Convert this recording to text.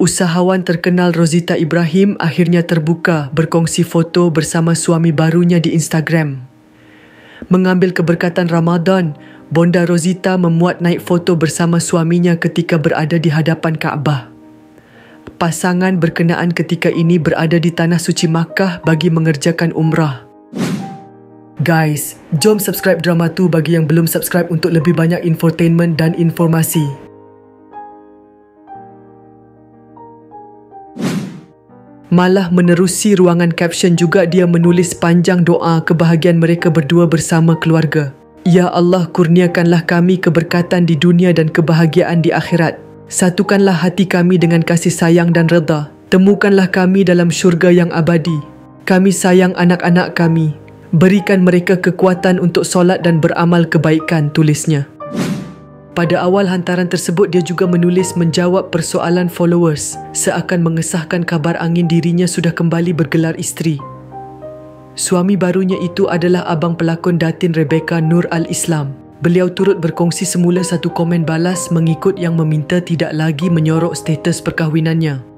Usahawan terkenal Rozita Ibrahim akhirnya terbuka berkongsi foto bersama suami barunya di Instagram. Mengambil keberkatan Ramadan, Bonda Rozita memuat naik foto bersama suaminya ketika berada di hadapan Kaabah. Pasangan berkenaan ketika ini berada di Tanah Suci Makkah bagi mengerjakan umrah. Guys, jom subscribe Drama Tu bagi yang belum subscribe untuk lebih banyak infotainment dan informasi. Malah menerusi ruangan caption juga dia menulis panjang doa kebahagiaan mereka berdua bersama keluarga. Ya Allah, kurniakanlah kami keberkatan di dunia dan kebahagiaan di akhirat. Satukanlah hati kami dengan kasih sayang dan redha. Temukanlah kami dalam syurga yang abadi. Kami sayang anak-anak kami. Berikan mereka kekuatan untuk solat dan beramal kebaikan, tulisnya. Pada awal hantaran tersebut, dia juga menulis menjawab persoalan followers seakan mengesahkan kabar angin dirinya sudah kembali bergelar isteri. Suami barunya itu adalah abang pelakon Datin Rebecca Nur Al-Islam. Beliau turut berkongsi semula satu komen balas mengikut yang meminta tidak lagi menyorok status perkahwinannya.